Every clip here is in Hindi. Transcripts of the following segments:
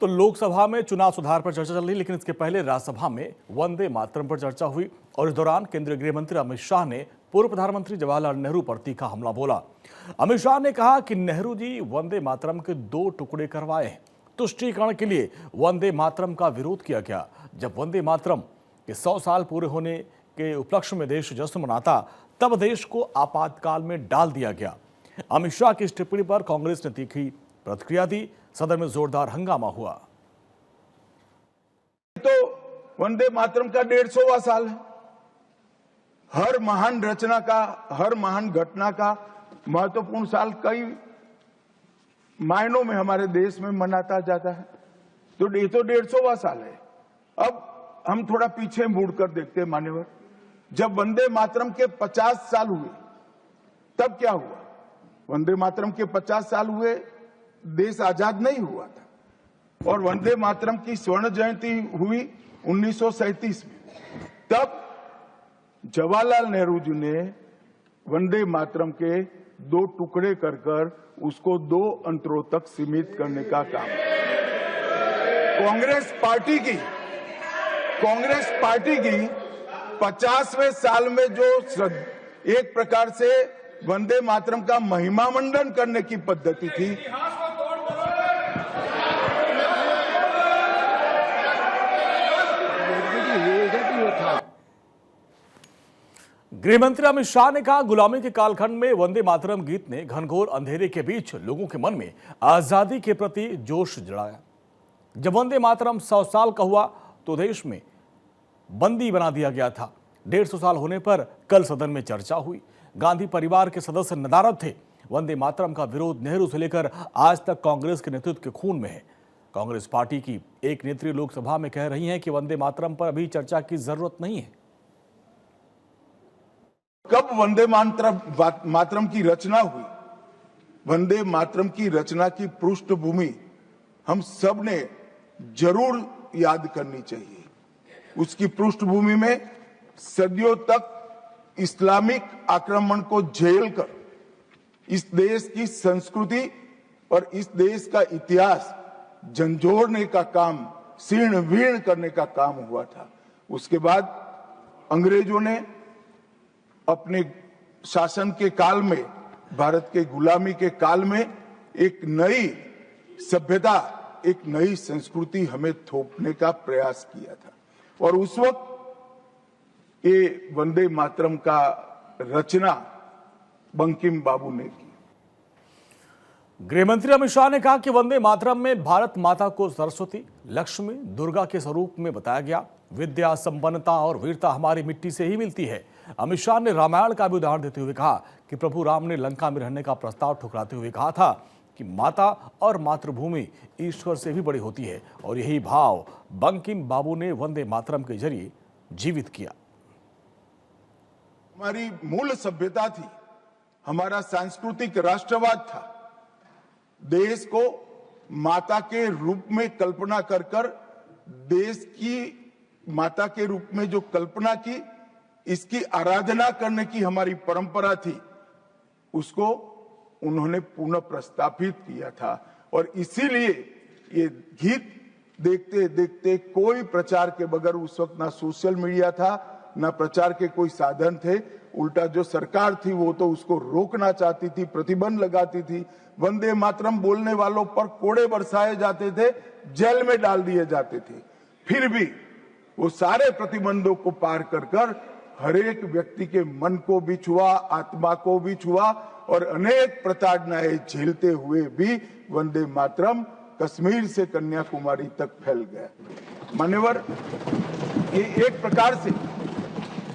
तो लोकसभा में चुनाव सुधार पर चर्चा चल रही, लेकिन इसके पहले राज्यसभा में वंदे मातरम पर चर्चा हुई और इस दौरान केंद्रीय गृह मंत्री अमित शाह ने पूर्व प्रधानमंत्री जवाहरलाल नेहरू पर तीखा हमला बोला। अमित शाह ने कहा कि नेहरू जी वंदे मातरम के 2 टुकड़े करवाए हैं। तुष्टीकरण के लिए वंदे मातरम का विरोध किया गया। जब वंदे मातरम के 100 साल पूरे होने के उपलक्ष्य में देश जश्न मनाता, तब देश को आपातकाल में डाल दिया गया। अमित शाह की इस टिप्पणी पर कांग्रेस ने तीखी प्रतिक्रिया दी। सदन में जोरदार हंगामा हुआ। तो वंदे मातरम का 150वां साल है। हर महान रचना का, हर महान घटना का महत्वपूर्ण साल कई मायनों में हमारे देश में मनाता जाता है। तो ये तो 150वां साल है। अब हम थोड़ा पीछे मुड़कर देखते हैं मान्यवर, जब वंदे मातरम के 50 साल हुए तब क्या हुआ? वंदे मातरम के 50 साल हुए, देश आजाद नहीं हुआ था और वंदे मातरम की स्वर्ण जयंती हुई 1937 में। तब जवाहरलाल नेहरू जी ने वंदे मातरम के 2 टुकड़े कर उसको 2 अंतरों तक सीमित करने का काम कांग्रेस पार्टी की 50वें साल में जो एक प्रकार से वंदे मातरम का महिमा मंडन करने की पद्धति थी, गृहमंत्री अमित शाह ने कहा, गुलामी के कालखंड में वंदे मातरम गीत ने घनघोर अंधेरे के बीच लोगों के मन में आजादी के प्रति जोश जगाया। जब वंदे मातरम 100 साल का हुआ तो देश में बंदी बना दिया गया था। 150 साल होने पर कल सदन में चर्चा हुई। गांधी परिवार के सदस्य नदारद थे। वंदे मातरम का विरोध नेहरू से लेकर आज तक कांग्रेस के नेतृत्व के खून में है। कांग्रेस पार्टी की एक नेत्री लोकसभा में कह रही हैं कि वंदे मातरम पर अभी चर्चा की जरूरत नहीं है। कब वंदे मातरम की रचना हुई? वंदे मातरम की रचना की पृष्ठभूमि हम सब ने जरूर याद करनी चाहिए। उसकी पृष्ठभूमि में सदियों तक इस्लामिक आक्रमण को झेलकर इस देश की संस्कृति और इस देश का इतिहास झंझोड़ने का काम, शीर्ण वीर्ण करने का काम हुआ था। उसके बाद अंग्रेजों ने अपने शासन के काल में, भारत के गुलामी के काल में एक नई सभ्यता, एक नई संस्कृति हमें थोपने का प्रयास किया था और उस वक्त ये वंदे मातरम का रचना बंकिम बाबू ने की। गृहमंत्री अमित शाह ने कहा कि वंदे मातरम में भारत माता को सरस्वती, लक्ष्मी, दुर्गा के स्वरूप में बताया गया। विद्या, संपन्नता और वीरता हमारी मिट्टी से ही मिलती है। अमित शाह ने रामायण का भी उदाहरण देते हुए कहा कि प्रभु राम ने लंका में रहने का प्रस्ताव ठुकराते हुए कहा था कि माता और मातृभूमि ईश्वर से भी बड़ी होती है और यही भाव बंकिम बाबू ने वंदे मातरम के जरिए जीवित किया। हमारी मूल सभ्यता थी, हमारा सांस्कृतिक राष्ट्रवाद था। देश को माता के रूप में कल्पना कर देश की माता के रूप में जो कल्पना की, इसकी आराधना करने की हमारी परंपरा थी, उसको उन्होंने पुनः प्रस्तापित किया था और इसीलिए ये गीत देखते देखते कोई प्रचार के बगैर, उस वक्त ना सोशल मीडिया था, ना प्रचार के कोई साधन थे, उल्टा जो सरकार थी वो तो उसको रोकना चाहती थी, प्रतिबंध लगाती थी। वंदे मातरम बोलने वालों पर कोड़े बरसाए जाते थे, जेल में डाल दिए जाते थे। फिर भी वो सारे प्रतिबंधों को पार कर हर एक व्यक्ति के मन को भी छुआ, आत्मा को भी छुआ और अनेक प्रताड़नाएं झेलते हुए भी वंदे मातरम कश्मीर से कन्याकुमारी तक फैल गया। मान्यवर, ये एक प्रकार से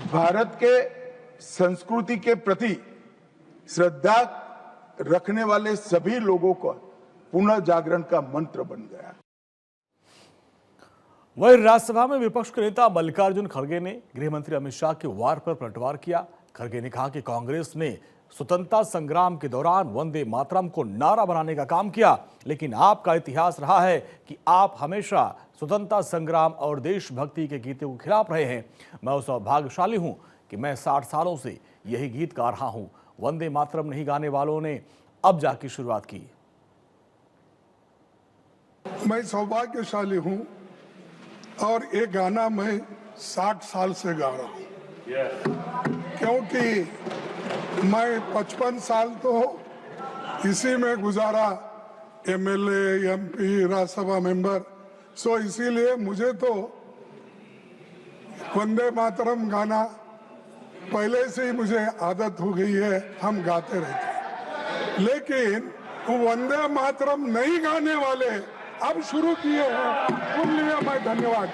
भारत के संस्कृति के प्रति श्रद्धा रखने वाले सभी लोगों का पुनः जागरण का मंत्र बन गया। वहीं राज्यसभा में विपक्ष के नेता मल्लिकार्जुन खड़गे ने गृहमंत्री अमित शाह के वार पर पलटवार किया। खड़गे ने कहा कि कांग्रेस ने स्वतंत्रता संग्राम के दौरान वंदे मातरम को नारा बनाने का काम किया, लेकिन आपका इतिहास रहा है कि आप हमेशा स्वतंत्रता संग्राम और देशभक्ति के गीतों के खिलाफ रहे हैं। मैं उस सौभाग्यशाली हूं कि मैं 60 सालों से यही गीत गा रहा हूं। वंदे मातरम नहीं गाने वालों ने अब जाके शुरुआत की। मैं सौभाग्यशाली हूं और ये गाना मैं 60 साल से गा रहा हूं, क्योंकि मैं 55 साल तो इसी में गुजारा, एमएलए, एमपी, राज्यसभा मेंबर। सो इसीलिए मुझे तो वंदे मातरम गाना पहले से ही मुझे आदत हो गई है, हम गाते रहते हैं। लेकिन वंदे मातरम नहीं गाने वाले अब शुरू किए हैं, उनके लिए मैं धन्यवाद।